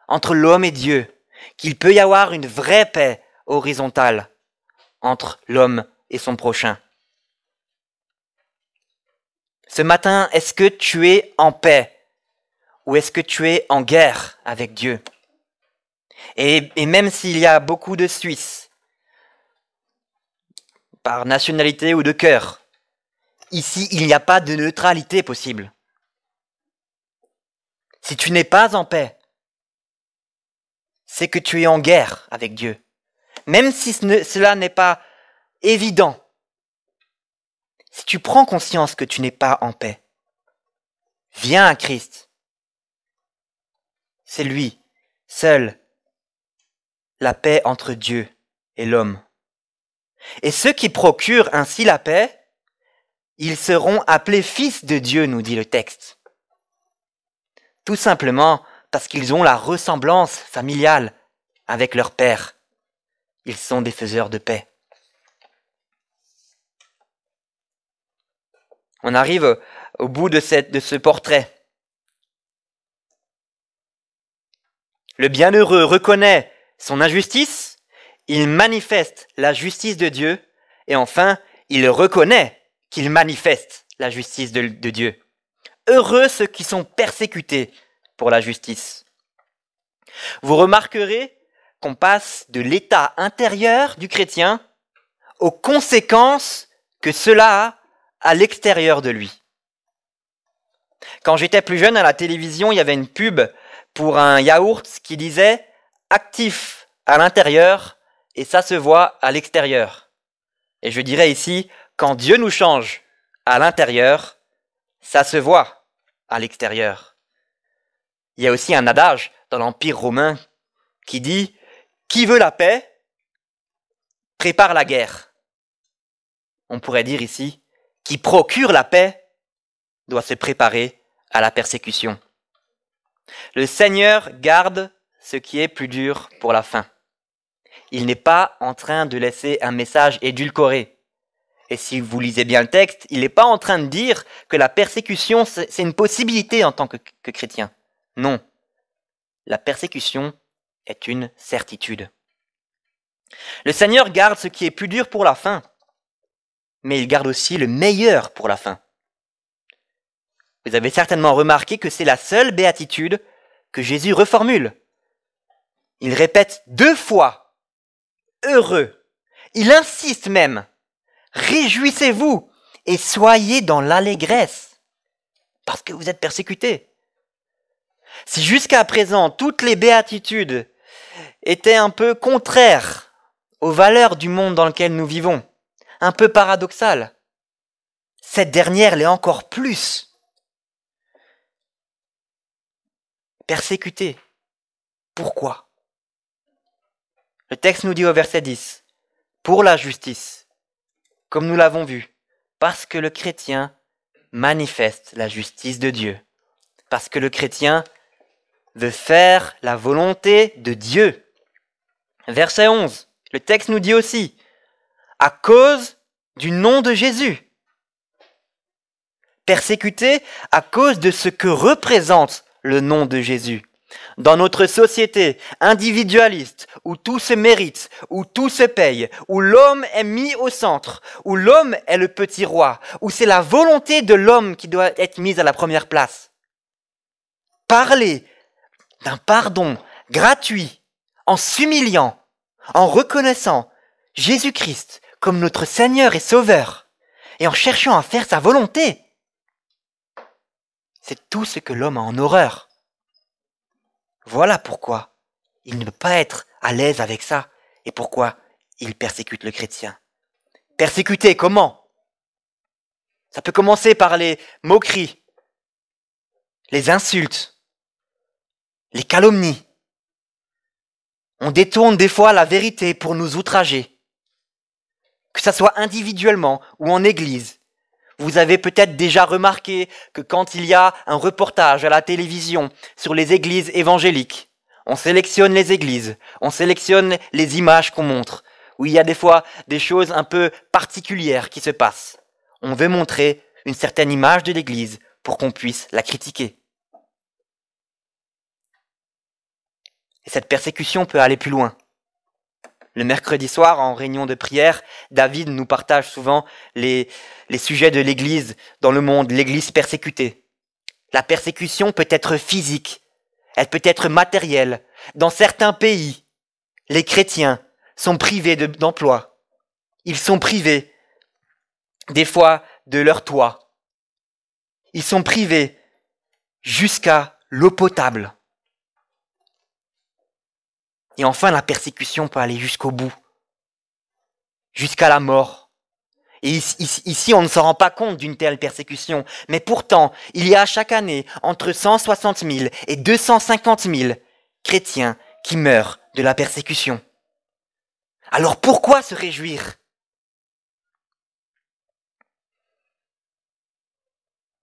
entre l'homme et Dieu, qu'il peut y avoir une vraie paix horizontale entre l'homme et son prochain. Ce matin, est-ce que tu es en paix ou est-ce que tu es en guerre avec Dieu? Et même s'il y a beaucoup de Suisses, par nationalité ou de cœur, ici, il n'y a pas de neutralité possible. Si tu n'es pas en paix, c'est que tu es en guerre avec Dieu. Même si cela n'est pas évident, si tu prends conscience que tu n'es pas en paix, viens à Christ. C'est lui, seul, la paix entre Dieu et l'homme. Et ceux qui procurent ainsi la paix, ils seront appelés fils de Dieu, nous dit le texte. Tout simplement parce qu'ils ont la ressemblance familiale avec leur Père. Ils sont des faiseurs de paix. On arrive au bout de ce portrait. Le bienheureux reconnaît son injustice, il manifeste la justice de Dieu, et enfin, il reconnaît qu'il manifeste la justice de Dieu. Heureux ceux qui sont persécutés pour la justice. Vous remarquerez qu'on passe de l'état intérieur du chrétien aux conséquences que cela a à l'extérieur de lui. Quand j'étais plus jeune, à la télévision, il y avait une pub pour un yaourt qui disait « actif à l'intérieur et ça se voit à l'extérieur ». Et je dirais ici, quand Dieu nous change à l'intérieur, ça se voit à l'extérieur. Il y a aussi un adage dans l'Empire romain qui dit « qui veut la paix prépare la guerre ». On pourrait dire ici « qui procure la paix doit se préparer à la persécution ». Le Seigneur garde ce qui est plus dur pour la fin. Il n'est pas en train de laisser un message édulcoré. Et si vous lisez bien le texte, il n'est pas en train de dire que la persécution, c'est une possibilité en tant que chrétien. Non. La persécution est une certitude. Le Seigneur garde ce qui est plus dur pour la fin, mais il garde aussi le meilleur pour la fin. Vous avez certainement remarqué que c'est la seule béatitude que Jésus reformule. Il répète 2 fois « heureux ». Il insiste même « réjouissez-vous et soyez dans l'allégresse parce que vous êtes persécutés ». Si jusqu'à présent toutes les béatitudes étaient un peu contraires aux valeurs du monde dans lequel nous vivons, un peu paradoxal. Cette dernière l'est encore plus. Persécuté. Pourquoi? Le texte nous dit au verset 10, pour la justice, comme nous l'avons vu, parce que le chrétien manifeste la justice de Dieu, parce que le chrétien veut faire la volonté de Dieu. Verset 11, le texte nous dit aussi, à cause du nom de Jésus. Persécuté à cause de ce que représente le nom de Jésus. Dans notre société individualiste, où tout se mérite, où tout se paye, où l'homme est mis au centre, où l'homme est le petit roi, où c'est la volonté de l'homme qui doit être mise à la première place. Parler d'un pardon gratuit, en s'humiliant, en reconnaissant Jésus-Christ comme notre Seigneur et Sauveur, et en cherchant à faire sa volonté, c'est tout ce que l'homme a en horreur. Voilà pourquoi il ne peut pas être à l'aise avec ça et pourquoi il persécute le chrétien. Persécuter comment? Ça peut commencer par les moqueries, les insultes, les calomnies. On détourne des fois la vérité pour nous outrager. Que ça soit individuellement ou en église. Vous avez peut-être déjà remarqué que quand il y a un reportage à la télévision sur les églises évangéliques, on sélectionne les églises, on sélectionne les images qu'on montre, où il y a des fois des choses un peu particulières qui se passent. On veut montrer une certaine image de l'église pour qu'on puisse la critiquer. Et cette persécution peut aller plus loin. Le mercredi soir, en réunion de prière, David nous partage souvent les sujets de l'Église dans le monde, l'Église persécutée. La persécution peut être physique, elle peut être matérielle. Dans certains pays, les chrétiens sont privés d'emploi. Ils sont privés, des fois, de leur toit. Ils sont privés jusqu'à l'eau potable. Et enfin, la persécution peut aller jusqu'au bout, jusqu'à la mort. Et ici, on ne s'en rend pas compte d'une telle persécution. Mais pourtant, il y a chaque année entre 160 000 et 250 000 chrétiens qui meurent de la persécution. Alors pourquoi se réjouir?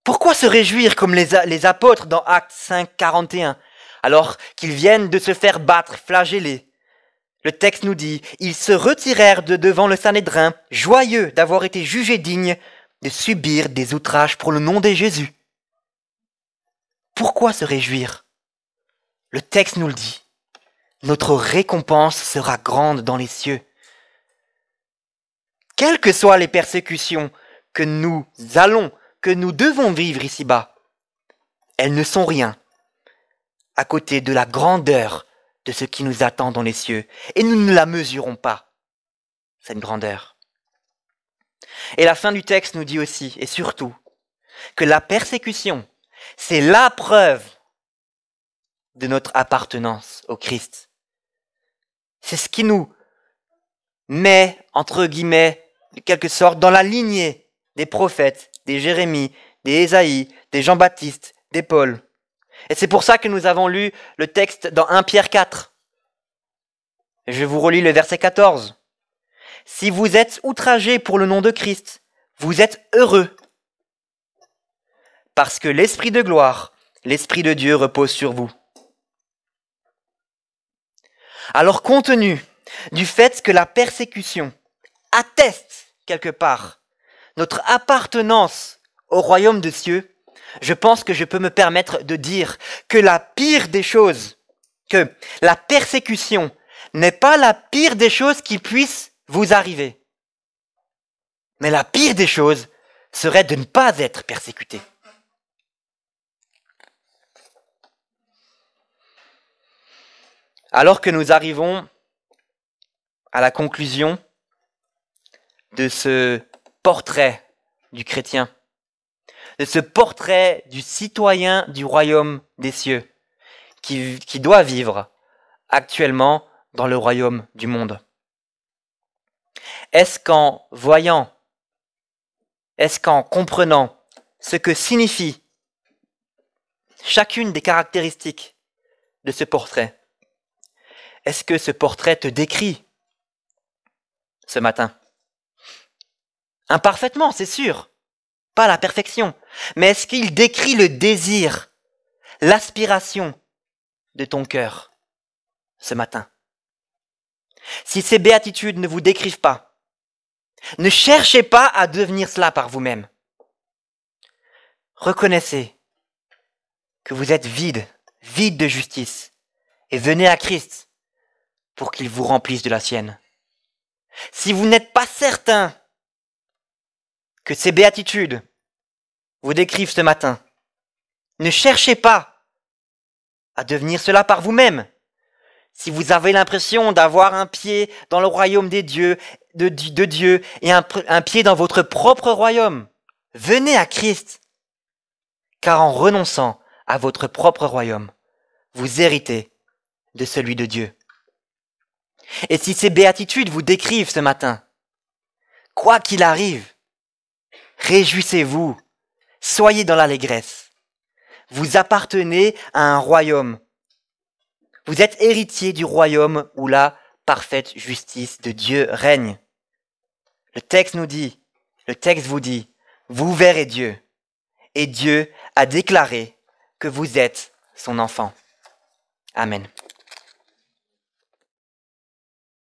Pourquoi se réjouir comme les apôtres dans Actes 5, 41, alors qu'ils viennent de se faire battre, flageller? Le texte nous dit, ils se retirèrent de devant le Sanhédrin, joyeux d'avoir été jugés dignes de subir des outrages pour le nom de Jésus. Pourquoi se réjouir? Le texte nous le dit, notre récompense sera grande dans les cieux. Quelles que soient les persécutions que nous devons vivre ici-bas, elles ne sont rien à côté de la grandeur de ce qui nous attend dans les cieux. Et nous ne la mesurons pas, cette grandeur. Et la fin du texte nous dit aussi, et surtout, que la persécution, c'est la preuve de notre appartenance au Christ. C'est ce qui nous met, entre guillemets, de quelque sorte, dans la lignée des prophètes, des Jérémie, des Ésaïe, des Jean-Baptiste, des Paul. Et c'est pour ça que nous avons lu le texte dans 1 Pierre 4. Je vous relis le verset 14. Si vous êtes outragés pour le nom de Christ, vous êtes heureux. Parce que l'Esprit de gloire, l'Esprit de Dieu repose sur vous. Alors, compte tenu du fait que la persécution atteste quelque part notre appartenance au royaume des cieux, je pense que je peux me permettre de dire que la pire des choses, que la persécution n'est pas la pire des choses qui puissent vous arriver. Mais la pire des choses serait de ne pas être persécuté. Alors que nous arrivons à la conclusion de ce portrait du chrétien, de ce portrait du citoyen du royaume des cieux, qui doit vivre actuellement dans le royaume du monde. Est-ce qu'en voyant, est-ce qu'en comprenant ce que signifie chacune des caractéristiques de ce portrait, est-ce que ce portrait te décrit ce matin? Imparfaitement, c'est sûr, pas la perfection, mais est-ce qu'il décrit le désir, l'aspiration de ton cœur ce matin? Si ces béatitudes ne vous décrivent pas, ne cherchez pas à devenir cela par vous-même. Reconnaissez que vous êtes vide de justice, et venez à Christ pour qu'il vous remplisse de la sienne. Si vous n'êtes pas certain que ces béatitudes vous décrivent ce matin, ne cherchez pas à devenir cela par vous-même. Si vous avez l'impression d'avoir un pied dans le royaume des dieux, de Dieu et un pied dans votre propre royaume, venez à Christ. Car en renonçant à votre propre royaume, vous héritez de celui de Dieu. Et si ces béatitudes vous décrivent ce matin, quoi qu'il arrive, réjouissez-vous, soyez dans l'allégresse. Vous appartenez à un royaume. Vous êtes héritier du royaume où la parfaite justice de Dieu règne. Le texte vous dit, vous verrez Dieu. Et Dieu a déclaré que vous êtes son enfant. Amen.